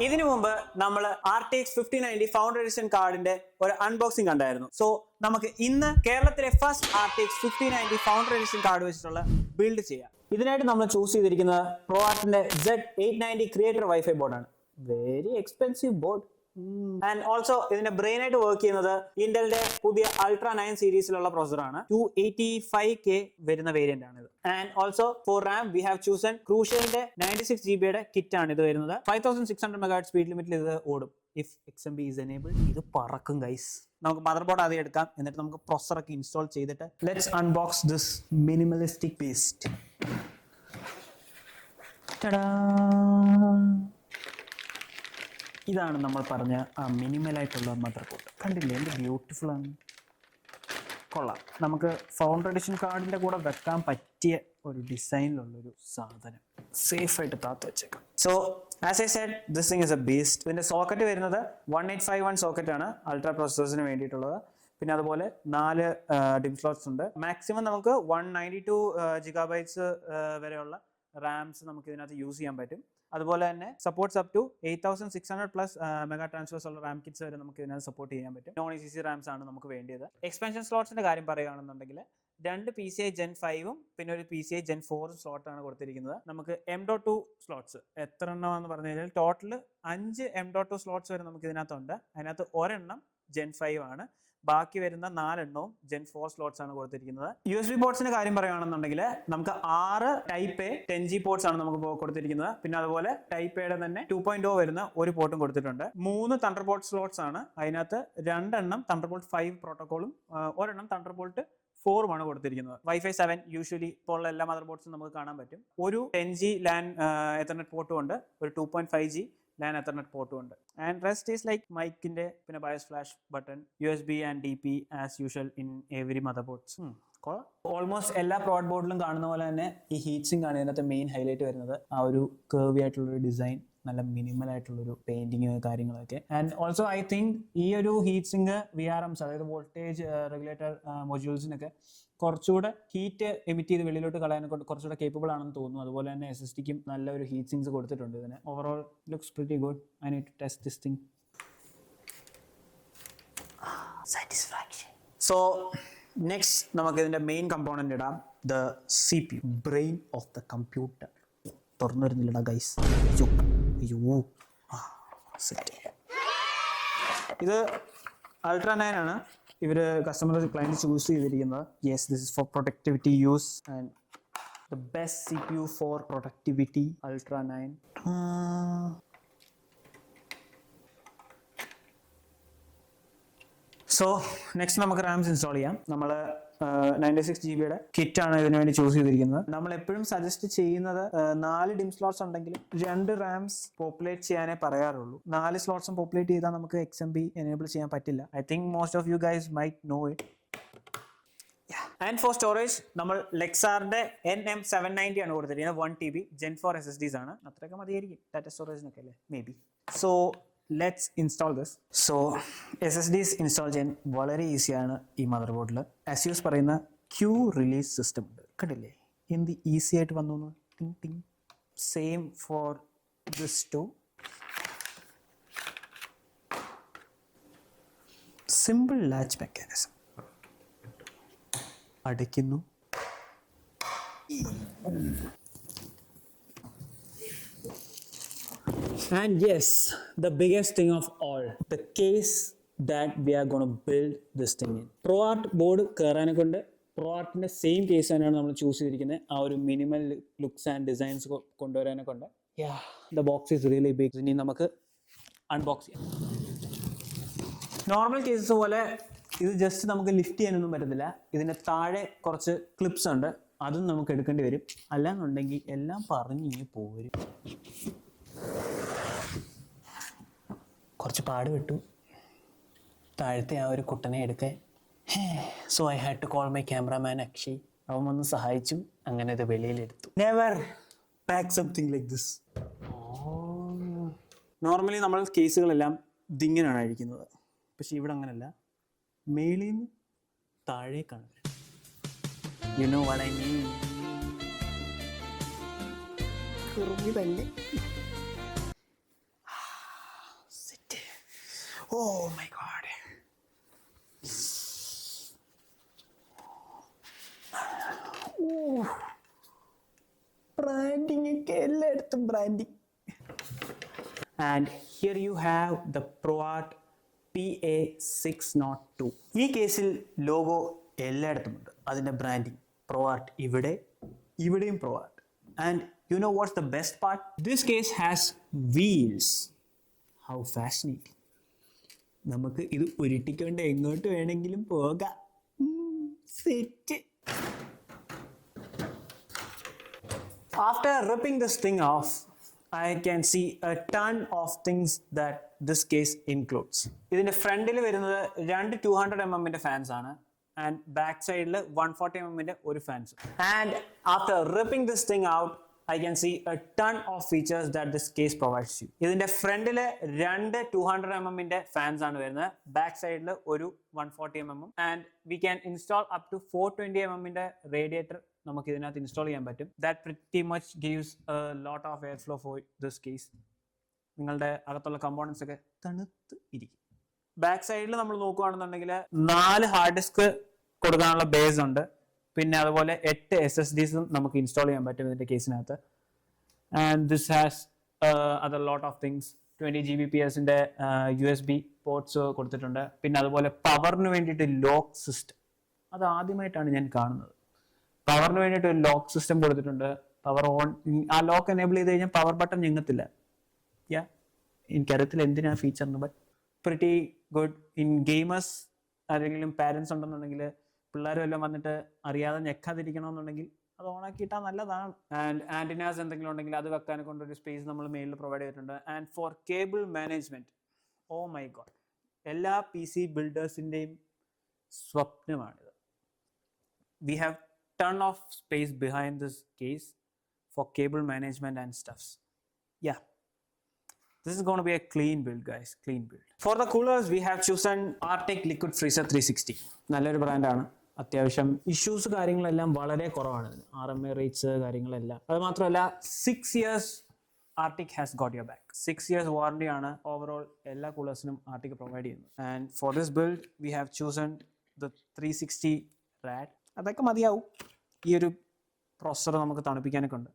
ഇതിനു മുമ്പ് നമ്മൾ RTX 5090 ഫൗണ്ടർ എഡിഷൻ കാർഡിന്റെ ഒരു അൺബോക്സിംഗ് കണ്ടായിരുന്നു. സോ നമുക്ക് ഇന്ന് കേരളത്തിലെ first RTX 5090 founder edition card വെച്ചിട്ടുള്ള ബിൽഡ് ചെയ്യാം. ഇതിനായിട്ട് നമ്മൾ ചൂസ് ചെയ്തിരിക്കുന്നത് ProArtന്റെ Z890 ക്രിയേറ്റർ വൈഫൈ ബോർഡാണ്. Very expensive board. And also ഇതിന്റെ ബ്രെയിൻ ആയിട്ട് വർക്ക് ചെയ്യുന്നത് ഇന്റലിന്റെ പുതിയ Ultra 9 സീരീസിലുള്ള പ്രോസസറാണ്. 285K വരുന്ന വേരിയന്റ് ആണ് ഇത്. And also for RAM we have chosen ക്രൂഷ്യലിന്റെ 96GB കിറ്റ് ആണ് ഇത് വരുന്നത്. 5600 MHz സ്പീഡ് ലിമിറ്റിൽ ഇത് ഓടും. ഇഫ് XMB is enabled ഇത് പറക്കും ഗൈസ്. നമുക്ക് മദർ ബോർഡ് ആദ്യം എടുക്കാം, എന്നിട്ട് നമുക്ക് പ്രൊസസർ ഒക്കെ ഇൻസ്റ്റാൾ ചെയ്തിട്ട് let's unbox this minimalistic priest. ഇതാണ് നമ്മൾ പറഞ്ഞ ആ മിനിമലായിട്ടുള്ള മദർ ബോർഡ്. കണ്ടില്ലേ എന്ത് ബ്യൂട്ടിഫുൾ ആണ്, കൊള്ളാം. നമുക്ക് ഫൗണ്ടർ എഡിഷൻ കാർഡിന്റെ കൂടെ വെക്കാൻ പറ്റിയ ഒരു ഡിസൈനിലുള്ളൊരു സാധനം സേഫ് ആയിട്ട് താത്ത് വെച്ചേക്കാം. So as I said this thing is A beast. ഇതിന്റെ സോക്കറ്റ് വരുന്നത് 1851 സോക്കറ്റ് ആണ് അൾട്രാ പ്രോസസേഴ്സിന് വേണ്ടിയിട്ടുള്ളത്. പിന്നെ അതുപോലെ 4 ഡിം സ്ലോട്ട്സ് ഉണ്ട്. മാക്സിമം നമുക്ക് 192 GB വരെയുള്ള റാംസ് നമുക്ക് ഇതിനകത്ത് യൂസ് ചെയ്യാൻ പറ്റും. അതുപോലെ തന്നെ supports up to 8600+ mega transfers ഉള്ള റാം കിറ്റ്സ് വരെ നമുക്ക് ഇതിനകത്ത് സപ്പോർട്ട് ചെയ്യാൻ പറ്റും. നോൺ ECC റാംസ് ആണ് നമുക്ക് വേണ്ടിയത്. എക്സ്പാൻഷൻ സ്ലോട്ട്സിന്റെ കാര്യം പറയുകയാണെന്നുണ്ടെങ്കിൽ 2 PCI Gen 5ഉം പിന്നെ ഒരു PCI Gen 4 സ്ലോട്ടാണ് കൊടുത്തിരിക്കുന്നത്. നമുക്ക് M.2 സ്ലോട്ട്സ് എത്ര എണ്ണമാണെന്ന് പറഞ്ഞു കഴിഞ്ഞാൽ ടോട്ടൽ 5 M.2 സ്ലോട്ട്സ് വരെ നമുക്ക് ഇതിനകത്തുണ്ട്. അതിനകത്ത് ഒരെണ്ണം Gen 5 ആണ്. ബാക്കി വരുന്ന 4 എണ്ണവും Gen 4 സ്ലോട്ട്സ് ആണ് കൊടുത്തിരിക്കുന്നത്. USB പോർട്സിന്റെ കാര്യം പറയുകയാണെന്നുണ്ടെങ്കിൽ നമുക്ക് 6 Type A 10G പോർട്സ് ആണ് നമുക്ക് കൊടുത്തിരിക്കുന്നത്. പിന്നെ അതുപോലെ Type Aയുടെ തന്നെ 2.0 വരുന്ന ഒരു പോർട്ടും കൊടുത്തിട്ടുണ്ട്. 3 Thunderbolt സ്ലോട്ട്സ് ആണ്. അതിനകത്ത് 2 എണ്ണം Thunderbolt 5 പ്രോട്ടോക്കോളും ഒരെണ്ണം Thunderbolt 4 ആണ് കൊടുത്തിരിക്കുന്നത്. Wi-Fi 7 യൂഷ്വലി ഇപ്പോൾ ഉള്ള എല്ലാ മദർ ബോർഡ്സും നമുക്ക് കാണാൻ പറ്റും. ഒരു 10G LAN Ethernet പോർട്ടും ഉണ്ട്, ഒരു 2.5G LAN Ethernet പോർട്ടും ഉണ്ട്. ആൻഡ് റെസ്റ്റ് ഈസ് ലൈക്ക് മൈക്കിന്റെ പിന്നെ BIOS flash button, USB and DP as usual in every mother boards. Almost എല്ലാ പ്രോഡ് ബോർഡിലും കാണുന്ന പോലെ തന്നെ ഈ ഹീറ്റ് സിങ്ക് ആണ് ഇതിനകത്ത് മെയിൻ ഹൈലൈറ്റ് വരുന്നത്. ആ ഒരു കർവി ആയിട്ടുള്ളൊരു ഡിസൈൻ, നല്ല മിനിമൽ ആയിട്ടുള്ളൊരു പെയിന്റിങ് കാര്യങ്ങളൊക്കെ. ആൻഡ് ഓൾസോ ഐ തിങ്ക് ഈ ഒരു ഹീറ്റ് സിങ്ക് VRMs അതായത് വോൾട്ടേജ് റെഗുലേറ്റർ മൊഡ്യൂൾസിനൊക്കെ കുറച്ചുകൂടെ ഹീറ്റ് എമിറ്റ് ചെയ്ത് വെളിയിലോട്ട് കളയാൻ കുറച്ചുകൂടെ കേപ്പബിൾ ആണെന്ന് തോന്നുന്നു. അതുപോലെ തന്നെ SSDക്കും നല്ല ഒരു ഹീറ്റ് സിങ്സ് കൊടുത്തിട്ടുണ്ട് ഇതിന്. Overall looks pretty good. I need to test this thing. Satisfaction. So next നമുക്ക് ഇതിന്റെ മെയിൻ കമ്പോണന്റ് ഇടാം, the CPU, brain of the computer. തുറന്നു വരുന്നില്ലടാ ഗൈസ്. ഇത് Ultra 9 ആണ് ഇവർ കസ്റ്റമർ ക്ലയൻറ്റ് ചൂസ് ചെയ്തിരിക്കുന്നത്. Yes, this is for productivity use and the best CPU for productivity Ultra 9. So next നമുക്ക് റാംസ് ഇൻസ്റ്റാൾ ചെയ്യാം. നമ്മൾ 96GB കിറ്റ് ആണ് ഇതിനു വേണ്ടി ചൂസ് ചെയ്തിരിക്കുന്നത്. നമ്മൾ എപ്പോഴും സജസ്റ്റ് ചെയ്യുന്നത് 4 ഡിം സ്ലോട്ട്സ് ഉണ്ടെങ്കിൽ 2 റാംസ് പോപ്പുലേറ്റ് ചെയ്യാനേ പറയാറുള്ളൂ. 4 സ്ലോട്ട്സും പോപ്പുലേറ്റ് ചെയ്താൽ നമുക്ക് XMB എനേബിൾ ചെയ്യാൻ പറ്റില്ല. I think most of you guys might know it. And for storage നമ്മൾ ലെക്സാറിന്റെ NM790 ആണ് കൊടുത്തിരിക്കുന്നത്. 1TB Gen 4 SSDs ആണ്. അത്രയൊക്കെ മതിയായിരിക്കും ഡാറ്റ സ്റ്റോറേജിനൊക്കെ അല്ലേ, may be. So let's install this. So SSDs install ചെയ്യാൻ വളരെ ഈസിയാണ് ഈ മദർ ബോർഡിൽ. ASUS പറയുന്ന ക്യൂ റിലീസ് സിസ്റ്റം ഉണ്ട്. കണ്ടില്ലേ എന്ത് ഈസി ആയിട്ട് വന്നു. ടിങ് ടിങ്. Same for this too. Simple latch mechanism. അടയ്ക്കുന്നു. And yes, the biggest thing of all, the case that we are going to build this thing in. ProArt board കയറാനെ കൊണ്ട് ProArtന്റെ same case തന്നെയാണ് നമ്മൾ ചൂസ് ചെയ്തിരിക്കുന്നത്. ആ ഒരു മിനിമൽ ലുക്സ് ആൻഡ് ഡിസൈൻസ് കൊണ്ടുവരാനെ കൊണ്ട്. The box is really big. ഇനി നമുക്ക് unbox ചെയ്യാം. നോർമൽ കേസസ് പോലെ ഇത് ജസ്റ്റ് നമുക്ക് ലിഫ്റ്റ് ചെയ്യാനൊന്നും പറ്റത്തില്ല. ഇതിൻ്റെ താഴെ കുറച്ച് ക്ലിപ്സ് ഉണ്ട്, അതും നമുക്ക് എടുക്കേണ്ടി വരും. അല്ലാന്നുണ്ടെങ്കിൽ എല്ലാം പറഞ്ഞ് പോരും. കുറച്ച് പാട് വിട്ടു താഴത്തെ ആ ഒരു കുട്ടനെ എടുക്കാൻ. So I had to call my cameraman Akshay. അവൻ വന്ന് സഹായിച്ചു. അങ്ങനെ ഇത് വെളിയിലെടുത്തു. Never pack something like this. Normally നമ്മൾ കേസുകളെല്ലാം ഇതിങ്ങനെയാണ് അഴിക്കുന്നത്. പക്ഷെ ഇവിടെ അങ്ങനെയല്ല, മേളിൽ നിന്ന് താഴേക്കാണ്. You know what I mean. കുറുമ്പി തന്നെ. Oh my god. Branding ഒക്കെ എല്ലായിടത്തും branding. And here you have the ProArt PA602. ഈ കേസിൽ ലോഗോ എല്ലായിടത്തുമുണ്ട്. അതിൻ്റെ ബ്രാൻഡിങ് ProArt ഇവിടെയും ProArt. And you know what's the best part? This case has wheels. How fascinating. നമുക്ക് ഇത് ഉരുട്ടിക്കൊണ്ട് എങ്ങോട്ട് വേണമെങ്കിലും പോകാം. Set. After ripping this thing off, I can see a ton of things that this case includes. ഇതിന്റെ ഫ്രണ്ടിൽ വരുന്നത് രണ്ട് 200mm fans ആണ് and back side 140mm ഒരു fans. And after ripping this thing out, I can see a ton of features that this case provides you. ഇതിന്റെ ഫ്രണ്ടിൽ രണ്ട് 200mm fans ആണ് വരുന്നത്, ബാക്ക് സൈഡിൽ ഒരു 140mm, and we can install up to 420mm radiator നമുക്ക് ഇതിനകത്ത് install ചെയ്യാൻ പറ്റും. That pretty much gives a lot of airflow for this case. നിങ്ങളുടെ അകത്തുള്ള കമ്പോണൻസ് ഒക്കെ തണുത്ത് ഇരിക്കും. ബാക്ക് സൈഡിൽ നമ്മൾ നോക്കുകയാണെന്നുണ്ടെങ്കിൽ 4 ഹാർഡ് ഡിസ്ക് കൊടുക്കാനുള്ള ബേസ് ഉണ്ട്, പിന്നെ അതുപോലെ 8 SSDs നമുക്ക് ഇൻസ്റ്റാൾ ചെയ്യാൻ പറ്റും ഇതിന്റെ കേസിനകത്ത്. And this has other lot of things. 20 Gbps USB ports കൊടുത്തിട്ടുണ്ട്. പിന്നെ അതുപോലെ പവറിന് വേണ്ടിയിട്ട് ലോക്ക് സിസ്റ്റം, അത് ആദ്യമായിട്ടാണ് ഞാൻ കാണുന്നത്. പവറിന് വേണ്ടിയിട്ട് ഒരു ലോക്ക് സിസ്റ്റം കൊടുത്തിട്ടുണ്ട്. പവർ ഓൺ, ആ ലോക്ക് എനേബിൾ ചെയ്ത് കഴിഞ്ഞാൽ പവർ ബട്ടൺ ഞെങ്ങത്തില്ല. എനിക്കറിയത്തില്ല എന്തിനാ ഫീച്ചറിന്, but pretty good. In gamers ആരെങ്കിലും പാരൻസ് ഉണ്ടെന്നുണ്ടെങ്കിൽ, പിള്ളേരും എല്ലാം വന്നിട്ട് അറിയാതെ ഞെക്കാതിരിക്കണമെന്നുണ്ടെങ്കിൽ അത് ഓണാക്കിയിട്ടാൽ നല്ലതാണ്. ആൻഡ് ആൻറ്റിനാസ് എന്തെങ്കിലും ഉണ്ടെങ്കിൽ അത് വെക്കാനെ കൊണ്ടൊരു സ്പേസ് നമ്മൾ മെയിലിൽ പ്രൊവൈഡ് ചെയ്തിട്ടുണ്ട്. And for cable management, oh my god, എല്ലാ PC ബിൽഡേഴ്സിൻ്റെയും സ്വപ്നമാണിത്. We have ton of space behind this case for cable management and stuffs. Yeah, this is going to be a clean build, guys. Clean build. For the coolers, we have chosen Arctic Liquid Freezer 360. നല്ലൊരു ബ്രാൻഡാണ്. അത്യാവശ്യം issues കാര്യങ്ങളെല്ലാം വളരെ കുറവാണ്. RMA rates കാര്യങ്ങളെല്ലാം. അത് മാത്രമല്ല 6 years Arctic has got your back. 6 years warranty ആണ് ഓവറോൾ എല്ലാ കൂളേഴ്സിനും Arctic പ്രൊവൈഡ് ചെയ്യുന്നത്. And for this build, we have chosen the 360 rad. അതൊക്കെ മതിയാവും. ഈ ഒരു പ്രോസസ്സർ നമുക്ക് തണുപ്പിക്കാനൊക്കെ ഉണ്ട്.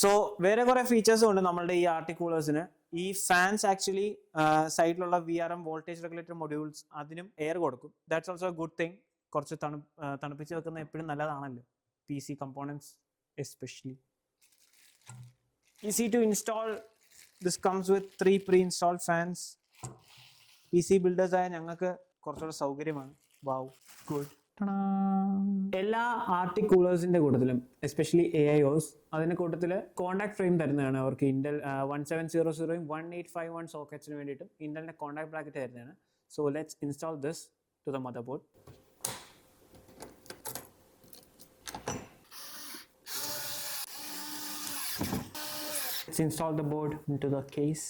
സോ വേറെ കുറെ ഫീച്ചേഴ്സും ഉണ്ട് നമ്മളുടെ ഈ ആർട്ടിക് കൂളേഴ്സിന്. ഈ ഫാൻസ് ആക്ച്വലി സൈഡിലുള്ള VRM വോൾട്ടേജ് റെഗുലേറ്റർ മൊഡ്യൂൾസ്, അതിനും എയർ കൊടുക്കും. That's also A good thing. കുറച്ച് തണുപ്പിച്ച് വെക്കുന്നത് എപ്പോഴും നല്ലതാണല്ലോ, PC components especially. Easy to install. This comes with 3 pre-installed fans. PC builders ആയ ഞങ്ങൾക്ക് കുറച്ചുകൂടെ സൗകര്യമാണ്. വാവ്, ഗുഡ്. എല്ലാ ആർട്ടിക് കൂളേഴ്സിന്റെ കൂട്ടത്തിലും എസ്പെഷ്യലി AIOs അതിന്റെ കൂട്ടത്തിൽ കോണ്ടാക്ട് ഫ്രെയിം തരുന്നതാണ്. അവർക്ക് ഇന്റൽ 1700 1851 സോക്കറ്റ്സിന് വേണ്ടിയിട്ടും ഇന്റലിന്റെ കോണ്ടാക്ട് ബ്രാക്കറ്റ് തരുന്നതാണ്. So let's install this to the motherboard. Let's install the board into the case.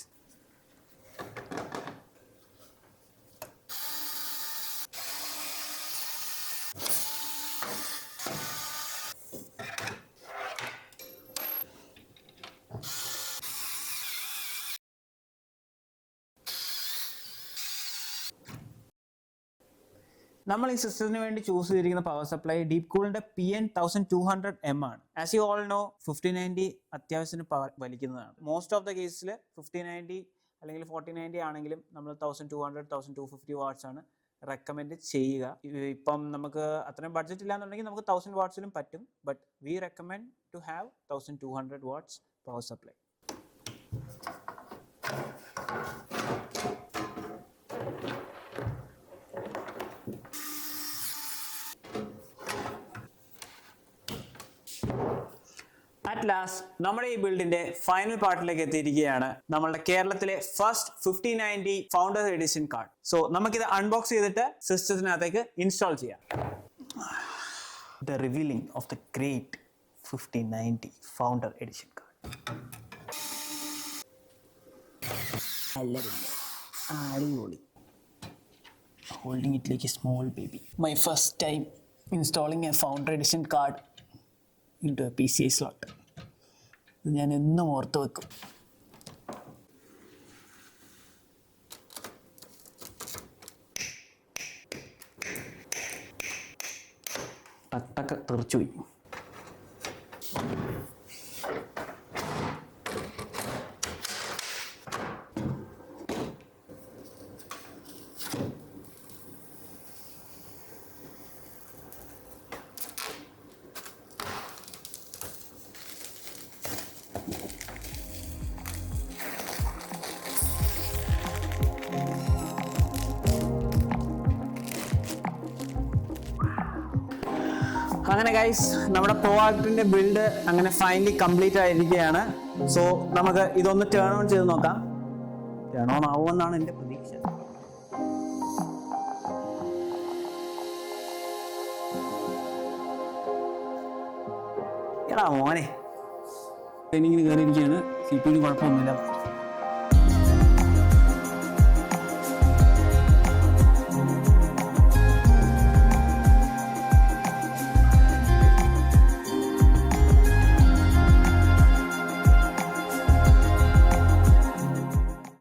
നമ്മൾ ഈ സിസ്റ്റത്തിന് വേണ്ടി ചൂസ് ചെയ്തിരിക്കുന്ന പവർ സപ്ലൈ ഡീപ് കൂളിന്റെ PN1200M ആണ്. ആസ് യു ഓൾ നോ 5090 അത്യാവശ്യത്തിന് പവർ വലിക്കുന്നതാണ്. മോസ്റ്റ് ഓഫ് ദ കേസിൽ 5090 അല്ലെങ്കിൽ 4090 ആണെങ്കിലും നമ്മൾ 1200 1250 വാട്ട്സ് ആണ് റെക്കമെൻഡ് ചെയ്യുക. ഇപ്പം നമുക്ക് അത്രയും ബഡ്ജറ്റ് ഇല്ലാന്നുണ്ടെങ്കിൽ നമുക്ക് 1000 വാട്ട്സിലും പറ്റും, but we recommend to have 1200 watts power supply. At last നമ്മുടെ ഈ ബിൽഡിന്റെ ഫൈനൽ പാർട്ടിലേക്ക് എത്തിയിരിക്കുകയാണ്. നമ്മളുടെ കേരളത്തിലെ first 5090 founder edition card. So നമുക്കിത് അൺബോക്സ് ചെയ്തിട്ട് സിസ്റ്റത്തിനകത്തേക്ക് ഇൻസ്റ്റാൾ ചെയ്യാം. The revealing of the great 5090 founder edition card. അല്ല പിന്നെ അടിപൊളി. Holding it like a small baby. My first time installing a founder edition card into a PCI slot. ഇത് ഞാൻ എന്നും ഓർത്ത് വെക്കും. ടക്ക് തെറിച്ചു പോയി. അങ്ങനെ ഗൈസ്, നമ്മുടെ പ്രോഡക്റ്റിന്റെ ബിൽഡ് അങ്ങനെ ഫൈനലി കംപ്ലീറ്റ് ആയിരിക്കുകയാണ്. സോ നമുക്ക് ഇതൊന്ന് ടേൺ ഓൺ ചെയ്ത് നോക്കാം. ടേൺ ഓൺ ആവുമെന്നാണ് എൻ്റെ പ്രതീക്ഷ. എടാ മോനെ, ട്രെയിനിങ്ങിന് കയറിയിരിക്കുകയാണ്. CPU കുഴപ്പമൊന്നുമില്ല.